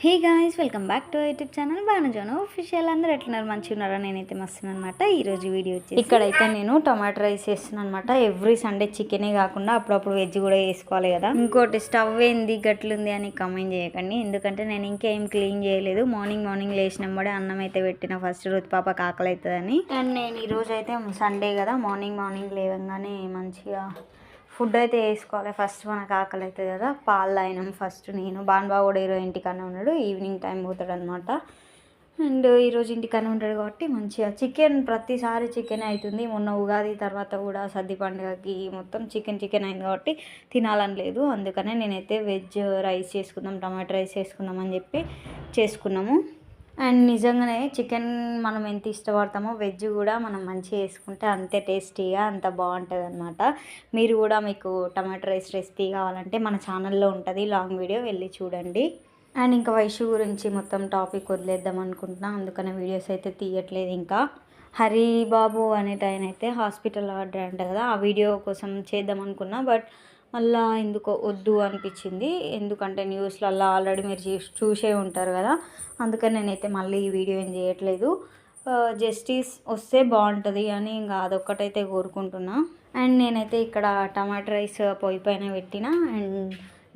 Hey guys, welcome back to YouTube channel Banujonu official. అందరూ ఎట్లున్నారు? మంచిగా ఉన్నారా? నేనైతే మస్తున్నాను అనమాట. ఈరోజు వీడియో వచ్చేసి ఇక్కడైతే నేను టొమాటో రైస్ చేస్తున్నాను అనమాట. ఎవ్రీ సండే చికెనే కాకుండా అప్పుడప్పుడు వెజ్ కూడా వేసుకోవాలి కదా. ఇంకోటి స్టవ్ ఏంది గట్లుంది అని కామెంట్ చేయకండి, ఎందుకంటే నేను ఇంకేం క్లీన్ చేయలేదు. మార్నింగ్ లేచినప్పుడే అన్నం అయితే పెట్టిన, ఫస్ట్ రోజు పాపకి ఆకలి అవుతుందని. అండ్ నేను ఈరోజు అయితే సండే కదా, మార్నింగ్ లేవగానే మంచిగా ఫుడ్ అయితే వేసుకోవాలి. ఫస్ట్ మనకు ఆకలి అవుతుంది కదా. పాలు తాగినాం ఫస్ట్. నేను బాగా కూడా ఈరోజు ఇంటికన్నా ఉన్నాడు, ఈవినింగ్ టైం పోతాడు అనమాట. అండ్ ఈరోజు ఇంటికన్నా ఉంటాడు కాబట్టి మంచిగా చికెన్, ప్రతిసారి చికెన్ అవుతుంది. మొన్న ఉగాది తర్వాత కూడా సద్ది పండుగకి మొత్తం చికెన్ అయింది కాబట్టి తినాలని లేదు. అందుకనే నేనైతే వెజ్ రైస్ చేసుకుందాం, టమాటో రైస్ చేసుకుందాం అని చెప్పి చేసుకున్నాము. అండ్ నిజంగానే చికెన్ మనం ఎంత ఇష్టపడతామో వెజ్ కూడా మనం మంచిగా వేసుకుంటే అంతే టేస్టీగా అంత బాగుంటుంది అనమాట. మీరు కూడా మీకు టమాటో రైస్ రెసిపీ కావాలంటే మన ఛానల్లో ఉంటుంది, లాంగ్ వీడియో వెళ్ళి చూడండి. అండ్ ఇంకా వైషు గురించి మొత్తం టాపిక్ వదిలేద్దాం అనుకుంటున్నా, అందుకనే వీడియోస్ అయితే తీయట్లేదు. ఇంకా హరిబాబు అనేటైన అయితే హాస్పిటల్ ఆడారంట కదా, ఆ వీడియో కోసం చేద్దాం అనుకున్నా, బట్ మళ్ళీ ఎందుకో వద్దు అనిపించింది. ఎందుకంటే న్యూస్లలో ఆల్రెడీ మీరు చూసే ఉంటారు కదా, అందుకని నేనైతే మళ్ళీ ఈ వీడియో ఏం చేయట్లేదు. జస్టిస్ వస్తే బాగుంటుంది అని ఇంకా అదొక్కటైతే కోరుకుంటున్నా. అండ్ నేనైతే ఇక్కడ టమాటో రైస్ పొయ్యి పైన పెట్టిన, అండ్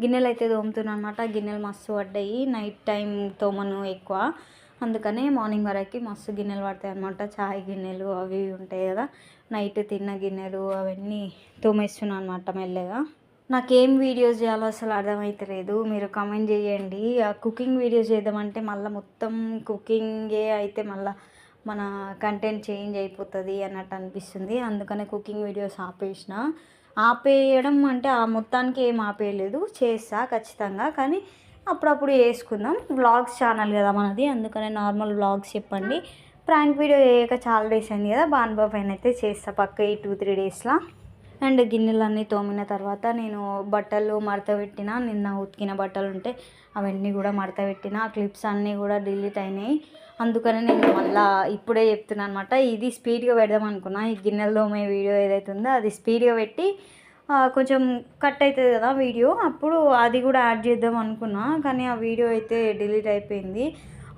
గిన్నెలు అయితే తోముతున్నా అనమాట. గిన్నెలు మస్తు పడ్డాయి, నైట్ టైం తోమను ఎక్కువ, అందుకనే మార్నింగ్ వరకు మస్తు గిన్నెలు పడతాయి అనమాట. చాయ్ గిన్నెలు అవి ఉంటాయి కదా, నైట్ తిన్న గిన్నెలు అవన్నీ తోమేస్తున్నాను అనమాట మెల్లగా. నాకేం వీడియోస్ చేయాలో అసలు అర్థమవుతలేదు. మీరు కామెంట్ చేయండి. కుకింగ్ వీడియోస్ చేద్దామంటే మళ్ళీ మొత్తం కుకింగే అయితే మళ్ళీ మన కంటెంట్ చేంజ్ అయిపోతుంది అన్నట్టు అనిపిస్తుంది. అందుకనే కుకింగ్ వీడియోస్ ఆపేయడం అంటే ఆ మొత్తానికి ఏం ఆపేయలేదు, చేస్తా ఖచ్చితంగా, కానీ అప్పుడప్పుడు వేసుకుందాం. వ్లాగ్స్ ఛానల్ కదా మనది, అందుకనే నార్మల్ వ్లాగ్స్ చెప్పండి. ప్రాంక్ వీడియో చేయక చాలా డేస్ అయింది కదా, బాన్బాబు పైన అయితే చేస్తా పక్క ఈ 2-3 డేస్లో. అండ్ గిన్నెలన్నీ తోమిన తర్వాత నేను బట్టలు మడత పెట్టిన, నిన్న ఉతికిన బట్టలు ఉంటే అవన్నీ కూడా మడత పెట్టిన. ఆ క్లిప్స్ అన్నీ కూడా డిలీట్ అయినాయి, అందుకని నేను మళ్ళీ ఇప్పుడే చెప్తున్నాను అనమాట. ఇది స్పీడ్గా పెడదాం అనుకున్నా, ఈ గిన్నెలు తోమే వీడియో ఏదైతే ఉందో అది స్పీడ్గా పెట్టి కొంచెం కట్ అవుతుంది కదా వీడియో, అప్పుడు అది కూడా యాడ్ చేద్దాం అనుకున్నా, కానీ ఆ వీడియో అయితే డిలీట్ అయిపోయింది.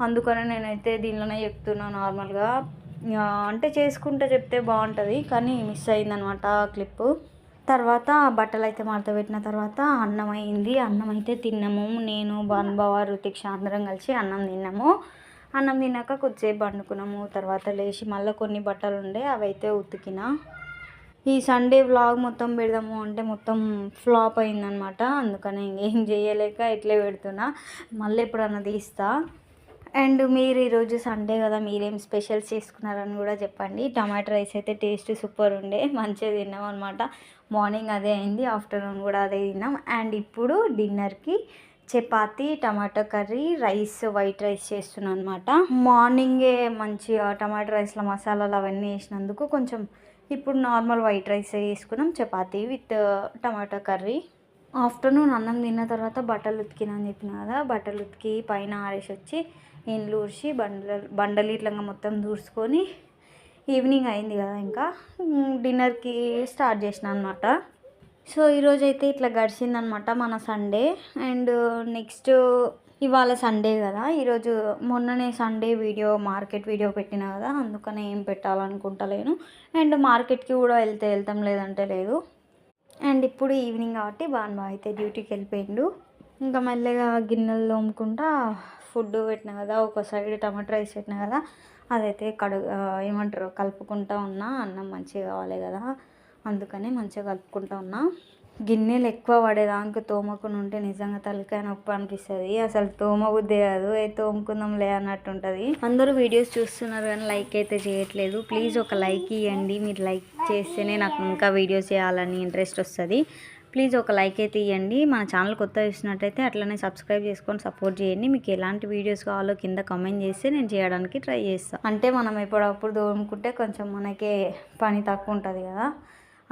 అందుకని నేనైతే దీనిలోనే చెప్తున్నాను నార్మల్గా, అంటే చేసుకుంటే చెప్తే బాగుంటుంది, కానీ మిస్ అయిందనమాట ఆ క్లిప్పు. తర్వాత బట్టలు అయితే మడత పెట్టిన తర్వాత అన్నం అయింది. అన్నం అయితే తిన్నాము, నేను బావ రుతిక్ష అందరం కలిసి అన్నం తిన్నాము. అన్నం తిన్నాక కొద్దిసేపు పండుకున్నాము. తర్వాత లేచి మళ్ళీ కొన్ని బట్టలు ఉండే అవి అయితే ఉతికిన. ఈ సండే వ్లాగ్ మొత్తం పెడదాము అంటే మొత్తం ఫ్లాప్ అయిందనమాట, అందుకని ఇంకేం చేయలేక ఇట్లే పెడుతున్నా, మళ్ళీ ఎప్పుడన్నా తీస్తా. అండ్ మీరు ఈరోజు సండే కదా, మీరేం స్పెషల్స్ చేసుకున్నారని కూడా చెప్పండి. టమాటో రైస్ అయితే టేస్ట్ సూపర్ ఉండే, మంచిగా తిన్నాం అనమాట. మార్నింగ్ అదే అయింది, ఆఫ్టర్నూన్ కూడా అదే తిన్నాం. అండ్ ఇప్పుడు డిన్నర్కి chapati, tomato curry, rice, white rice చేస్తున్నాను అనమాట. మార్నింగే మంచిగా టమాటో రైస్లో మసాలాలు అవన్నీ వేసినందుకు కొంచెం ఇప్పుడు నార్మల్ వైట్ రైస్ వేసుకున్నాం, chapati with tomato curry. Afternoon అన్నం తిన్న తర్వాత బట్టలు ఉతికిన అని చెప్పిన కదా, బట్టలు ఉతికి పైన ఆరేసి వచ్చి ఇండ్లు ఊడ్చి బండలు ఇట్లా మొత్తం దూర్చుకొని ఈవినింగ్ అయింది కదా, ఇంకా డిన్నర్కి స్టార్ట్ చేసిన అనమాట. సో ఈరోజైతే ఇట్లా గడిచిందనమాట మన సండే. అండ్ నెక్స్ట్ ఇవాళ సండే కదా, ఈరోజు మొన్ననే సండే వీడియో మార్కెట్ వీడియో పెట్టిన కదా, అందుకనే ఏం పెట్టాలనుకుంటలేను. అండ్ మార్కెట్కి కూడా వెళ్తాం, లేదంటే లేదు. అండ్ ఇప్పుడు ఈవినింగ్ కాబట్టి బాగా అయితే డ్యూటీకి వెళ్ళిపోయిండు. ఇంకా మెల్లగా గిన్నెలు తోముకుంటా ఫుడ్ పెట్టిన కదా, ఒక సైడ్ టమాటో రైస్ పెట్టిన కదా, అదైతే ఏమంటారు కలుపుకుంటా ఉన్నా. అన్నం మంచిగా కావాలి కదా, అందుకని మంచిగా కలుపుకుంటా ఉన్నా. గిన్నెలు ఎక్కువ పడేదానికి తోమకుండా ఉంటే నిజంగా తలకాయ నొప్పి అనిపిస్తుంది. అసలు తోమబుద్దే కాదు, తోముకుందాంలే అన్నట్టు ఉంటుంది. అందరూ వీడియోస్ చూస్తున్నారు కానీ లైక్ అయితే చేయట్లేదు. ప్లీజ్ ఒక లైక్ ఇవ్వండి, మీరు లైక్ చేస్తేనే నాకు ఇంకా వీడియోస్ చేయాలని ఇంట్రెస్ట్ వస్తుంది. ప్లీజ్ ఒక లైక్ అయితే ఇవ్వండి. మన ఛానల్ కొత్త చూసినట్టయితే అట్లనే సబ్స్క్రైబ్ చేసుకొని సపోర్ట్ చేయండి. మీకు ఎలాంటి వీడియోస్ కావాలో కింద కామెంట్ చేస్తే నేను చేయడానికి ట్రై చేస్తాను. అంటే మనం ఎప్పుడప్పుడు తోముకుంటే కొంచెం మనకే పని తక్కువ ఉంటుంది కదా,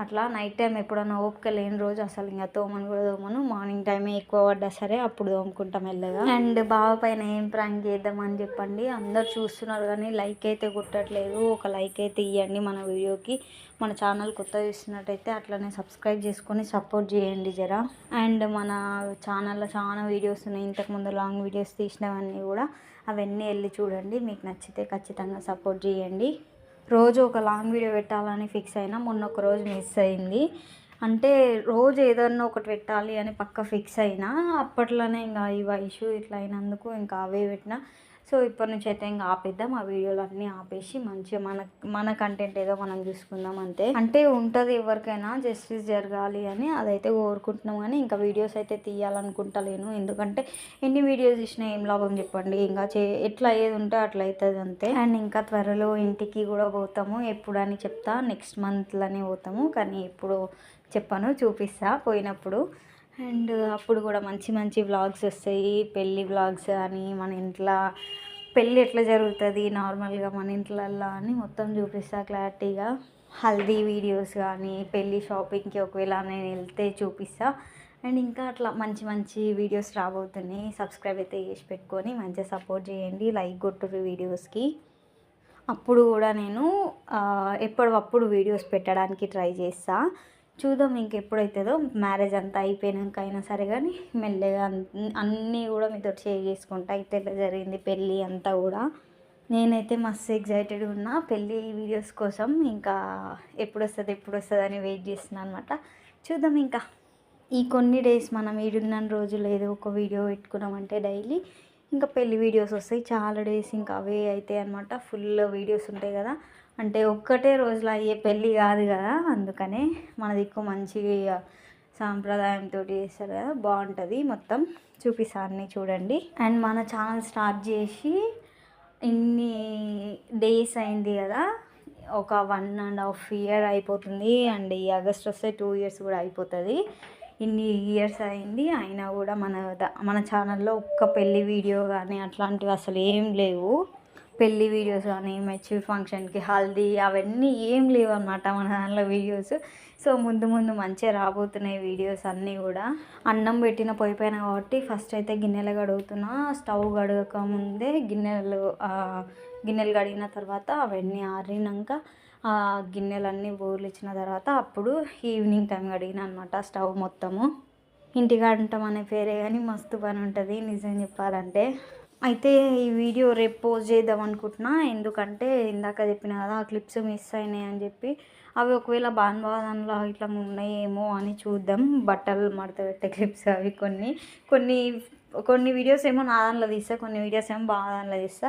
అట్లా నైట్ టైం ఎప్పుడన్నా ఓపిక లేని రోజు అసలు ఇంకా తోమను కూడా తోమను, మార్నింగ్ టైమే ఎక్కువ పడ్డా సరే అప్పుడు తోముకుంటాం మెల్లగా. అండ్ బావ పైన ఏం ప్రాంక్ చేద్దామని చెప్పండి, అందరు చూస్తున్నారు కానీ లైక్ అయితే కొట్టట్లేదు. ఒక లైక్ అయితే ఇవ్వండి మన వీడియోకి. మన ఛానల్ కొత్త చూస్తున్నట్టయితే అట్లనే సబ్స్క్రైబ్ చేసుకొని సపోర్ట్ చేయండి జరా. అండ్ మన ఛానల్లో చాలా వీడియోస్ ఉన్నాయి, ఇంతకుముందు లాంగ్ వీడియోస్ తీసినవన్నీ కూడా, అవన్నీ వెళ్ళి చూడండి. మీకు నచ్చితే ఖచ్చితంగా సపోర్ట్ చేయండి. రోజు ఒక లాంగ్ వీడియో పెట్టాలని ఫిక్స్ అయినా, మొన్న ఒక రోజు మిస్ అయింది. అంటే రోజు ఏదన్నా ఒకటి పెట్టాలి అని పక్క ఫిక్స్ అయినా, అప్పట్లోనే ఇంకా ఈ ఇష్యూ ఇట్లా అయినందుకు ఇంకా అవే పెట్టిన. సో ఇప్పటి నుంచి అయితే ఇంకా ఆపేద్దాం, ఆ వీడియోలు అన్నీ ఆపేసి మంచిగా మన కంటెంట్ ఏదో మనం చూసుకుందాం అంతే. అంటే ఉంటుంది ఎవరికైనా జస్టిస్ జరగాలి అని, అదైతే కోరుకుంటున్నాం. కానీ ఇంకా వీడియోస్ అయితే తీయాలనుకుంటలేను, ఎందుకంటే ఎన్ని వీడియోస్ తీసినా ఏం లాభం చెప్పండి, ఇంకా ఎట్లా ఏది ఉంటే అట్లా అవుతుంది అంతే. అండ్ ఇంకా త్వరలో ఇంటికి కూడా పోతాము, ఎప్పుడు అని చెప్తా, నెక్స్ట్ మంత్లోనే పోతాము, కానీ ఎప్పుడు చెప్పను, చూపిస్తా పోయినప్పుడు. అండ్ అప్పుడు కూడా మంచి మంచి వ్లాగ్స్ వస్తాయి, పెళ్ళి వ్లాగ్స్ అని, మన ఇంట్లో పెళ్ళి ఎట్లా జరుగుతుంది నార్మల్గా మన ఇంట్లల్లో అని మొత్తం చూపిస్తా క్లారిటీగా. హల్దీ వీడియోస్ కానీ, పెళ్ళి షాపింగ్కి ఒకవేళ నేను వెళ్తే చూపిస్తా. అండ్ ఇంకా అట్లా మంచి మంచి వీడియోస్ రాబోతున్నాయి. సబ్స్క్రైబ్ అయితే చేసి పెట్టుకొని మంచిగా సపోర్ట్ చేయండి, లైక్ కొట్టుర్రు వీడియోస్కి. అప్పుడు కూడా నేను ఎప్పటికప్పుడు వీడియోస్ పెట్టడానికి ట్రై చేస్తా. చూద్దాం ఇంకెప్పుడైతుందో, మ్యారేజ్ అంతా అయిపోయాక అయినా సరే, కానీ మెల్లగా అన్నీ కూడా మీతో షేర్ చేసుకుంటా. అయితే ఇట్లా జరిగింది పెళ్ళి అంతా కూడా. నేనైతే మస్తు ఎగ్జైటెడ్ ఉన్నా పెళ్ళి వీడియోస్ కోసం. ఇంకా ఎప్పుడు వస్తుంది అని వెయిట్ చేస్తున్నాను అనమాట. చూద్దాం ఇంకా ఈ కొన్ని డేస్ మనం ఈడున్న రోజులు ఏదో ఒక వీడియో పెట్టుకున్నామంటే డైలీ, ఇంకా పెళ్ళి వీడియోస్ వస్తాయి చాలా డేస్, ఇంకా అవే అవుతాయి అనమాట. ఫుల్ వీడియోస్ ఉంటాయి కదా, అంటే ఒక్కటే రోజులో అయ్యే పెళ్ళి కాదు కదా, అందుకనే మన దిక్కు మంచి సాంప్రదాయంతో చేస్తారు కదా, బాగుంటుంది. మొత్తం చూపిస్తాను అన్నీ చూడండి. అండ్ మన ఛానల్ స్టార్ట్ చేసి ఇన్ని డేస్ అయింది కదా, ఒక 1.5 year అయిపోతుంది. అండ్ ఈ ఆగస్ట్ వస్తే 2 years కూడా అయిపోతుంది. ఇన్ని ఇయర్స్ అయింది, అయినా కూడా మన ఛానల్లో ఒక్క పెళ్ళి వీడియో కానీ అట్లాంటివి అసలు ఏం లేవు. పెళ్ళి వీడియోస్ కానీ, మెచ్యూర్ ఫంక్షన్కి, హల్దీ, అవన్నీ ఏం లేవు అనమాట మన దాంట్లో వీడియోస్. సో ముందు ముందు మంచిగా రాబోతున్నాయి వీడియోస్ అన్నీ కూడా. అన్నం పెట్టిన పొయ్యి పైన కాబట్టి ఫస్ట్ అయితే గిన్నెలు కడుగుతున్నా. స్టవ్ కడగక ముందే గిన్నెలు కడిగిన తర్వాత అవన్నీ ఆరినాక గిన్నెలన్నీ బోర్లిచ్చిన తర్వాత అప్పుడు ఈవినింగ్ టైం కడిగిన అనమాట స్టవ్ మొత్తము. ఇంటికాడ ఉంటాం అనే పేరే కానీ మస్తు పని ఉంటుంది నిజం చెప్పాలంటే. అయితే ఈ వీడియో రేపు పోస్ట్ చేద్దాం అనుకుంటున్నా, ఎందుకంటే ఇందాక చెప్పిన కదా ఆ క్లిప్స్ మిస్ అయినాయి అని చెప్పి. అవి ఒకవేళ దానిలో ఇట్లా ఉన్నాయేమో అని చూద్దాం. బట్టలు మడత పెట్టే క్లిప్స్ అవి కొన్ని వీడియోస్ ఏమో నా దాంట్లో తీస్తా, కొన్ని వీడియోస్ ఏమో దాంట్లో తీస్తా.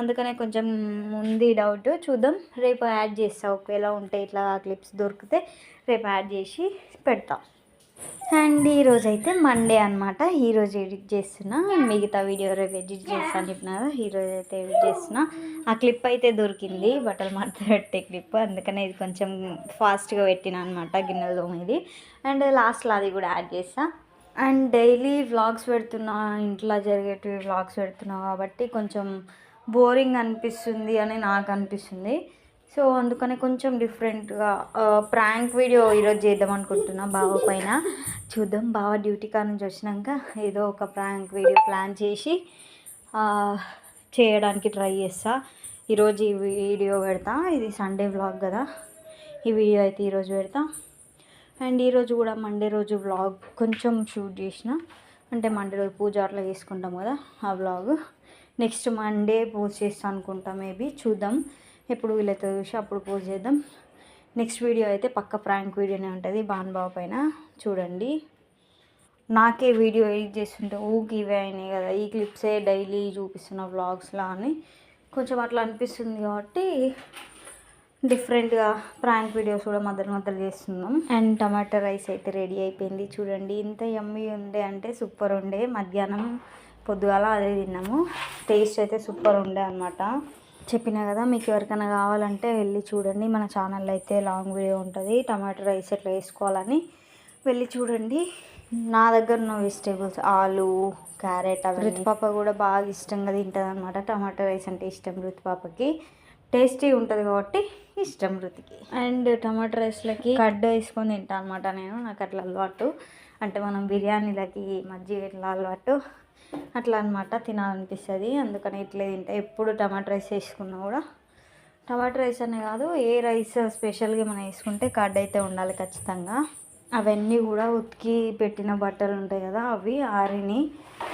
అందుకనే కొంచెం ఉంది డౌట్, చూద్దాం. రేపు యాడ్ చేస్తా, ఒకవేళ ఉంటే ఇట్లా క్లిప్స్ దొరికితే రేపు యాడ్ చేసి పెడతా. అండ్ ఈరోజు అయితే మండే అనమాట, ఈరోజు ఎడిట్ చేస్తున్నా. మిగతా వీడియో రేపు ఎడిట్ చేస్తాను చెప్పిన కదా, ఈరోజు అయితే ఎడిట్ చేస్తున్నా. ఆ క్లిప్ అయితే దొరికింది, బట్టలు మడత పెట్టే క్లిప్, అందుకనే ఇది కొంచెం ఫాస్ట్గా పెట్టిన అనమాట గిన్నెల తోమేది. అండ్ లాస్ట్లో అది కూడా యాడ్ చేస్తా. అండ్ డైలీ వ్లాగ్స్ పెడుతున్నా, ఇంట్లో జరిగేటివి వ్లాగ్స్ పెడుతున్నా కాబట్టి కొంచెం బోరింగ్ అనిపిస్తుంది అని నాకు అనిపిస్తుంది. సో అందుకని కొంచెం డిఫరెంట్గా ప్రాంక్ వీడియో ఈరోజు చేద్దాం అనుకుంటున్నా బావ పైన. చూద్దాం, బావ డ్యూటీ కాడ నుంచి వచ్చినాక ఏదో ఒక ప్రాంక్ వీడియో ప్లాన్ చేసి చేయడానికి ట్రై చేస్తా. ఈరోజు ఈ వీడియో పెడతా, ఇది సండే వ్లాగ్ కదా, ఈ వీడియో అయితే ఈరోజు పెడతా. అండ్ ఈరోజు కూడా మండే రోజు వ్లాగ్ కొంచెం షూట్ చేసిన, అంటే మండే రోజు పూజ అట్లా చేసుకుంటాం కదా ఆ వ్లాగ్. నెక్స్ట్ మండే పోస్ట్ చేస్తాను అనుకుంటా, మేబీ చూద్దాం. ఎప్పుడు వీళ్ళైతే చూసి అప్పుడు పోస్ట్ చేద్దాం. నెక్స్ట్ వీడియో అయితే పక్క ప్రాంక్ వీడియోనే ఉంటుంది బావ పైన, చూడండి. నాకే వీడియో ఎడిట్ చేస్తుంటే ఊకి ఇవే అయినాయి కదా, ఈ క్లిప్సే డైలీ చూపిస్తున్న వ్లాగ్స్లా అని కొంచెం అట్లా అనిపిస్తుంది కాబట్టి డిఫరెంట్గా ప్రాంక్ వీడియోస్ కూడా మధ్యలో చేస్తున్నాం. అండ్ టమాటా రైస్ అయితే రెడీ అయిపోయింది చూడండి. ఇంత యమ్మీ ఉండే అంటే సూపర్ ఉండే. మధ్యాహ్నం పొద్దుగాల అదే తిన్నాము, టేస్ట్ అయితే సూపర్ ఉండే అనమాట. చెప్పినా కదా, మీకు ఎవరికైనా కావాలంటే వెళ్ళి చూడండి. మన ఛానల్లో అయితే లాంగ్ వీడియో ఉంటుంది టమాటా రైస్ ఎట్లా వేసుకోవాలని, వెళ్ళి చూడండి. నా దగ్గర ఉన్న వెజిటేబుల్స్ ఆలు, క్యారెట్, అవి రుతు పాప కూడా బాగా ఇష్టంగా తింటుంది అనమాట. టమాటా రైస్ అంటే ఇష్టం రుతు పాపకి. టేస్టీ ఉంటుంది కాబట్టి ఇష్టం రుతికి. అండ్ టమాటో రైస్లకి కర్డ్ వేసుకొని తింటాను అనమాట నేను. నాకు అట్లా అలవాటు, అంటే మనం బిర్యానీలకి మజ్జిగ ఎట్లా అలవాటు అట్లా అనమాట, తినాలనిపిస్తుంది. అందుకని ఇట్లే తింటా. ఎప్పుడు టమాటో రైస్ వేసుకున్నా కూడా, టమాటో రైస్ అనే కాదు ఏ రైస్ స్పెషల్గా మనం వేసుకుంటే కర్డ్ అయితే ఉండాలి ఖచ్చితంగా. అవన్నీ కూడా ఉతికి పెట్టిన బట్టలు ఉంటాయి కదా, అవి ఆరిని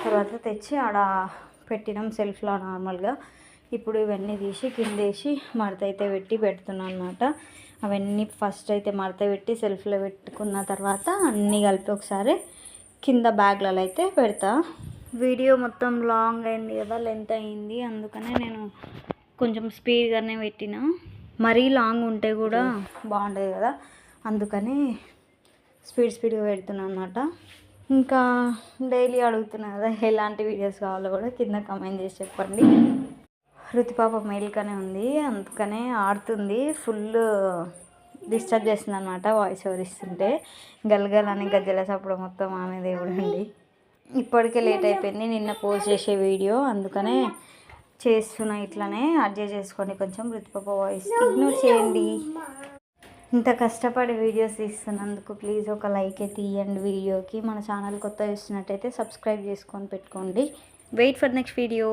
తర్వాత తెచ్చి ఆడ పెట్టినాం సెల్ఫ్లో నార్మల్గా. ఇప్పుడు ఇవన్నీ తీసి కింద వేసి మడత అయితే పెట్టి పెడుతున్నాను అనమాట. అవన్నీ ఫస్ట్ అయితే మడత పెట్టి సెల్ఫ్లో పెట్టుకున్న తర్వాత అన్నీ కలిపి ఒకసారి కింద బ్యాగ్లలో అయితే పెడతా. వీడియో మొత్తం లాంగ్ అయింది కదా, లెంత్ అయింది, అందుకనే నేను కొంచెం స్పీడ్గానే పెట్టిన. మరీ లాంగ్ ఉంటే కూడా బాగుండదు కదా, అందుకని స్పీడ్గా పెడుతున్నాను అనమాట. ఇంకా డైలీ అడుగుతున్నా కదా ఎలాంటి వీడియోస్ కావాలో కూడా కింద కామెంట్ చేసి చెప్పండి. రుతి పాప మేల్కనే ఉంది, అందుకనే ఆడుతుంది, ఫుల్ డిస్టర్బ్ చేస్తుంది అనమాట వాయిస్ ఓవర్ ఇస్తుంటే. గలగల అని గజ్జల సప్పుడు మొత్తం ఆమె దేవుడు అండి. ఇప్పటికే లేట్ అయిపోయింది నిన్న పోస్ట్ చేసే వీడియో, అందుకనే చేస్తున్నా. ఇట్లనే అడ్జస్ట్ చేసుకోండి కొంచెం, రుతి పాప వాయిస్ ఇగ్నోర్ చేయండి. ఇంత కష్టపడి వీడియోస్ తీస్తున్నందుకు ప్లీజ్ ఒక లైక్ అయితే ఇవ్వండి వీడియోకి. మన ఛానల్ కొత్త చూస్తున్నట్టయితే సబ్స్క్రైబ్ చేసుకొని పెట్టుకోండి. Wait for next video.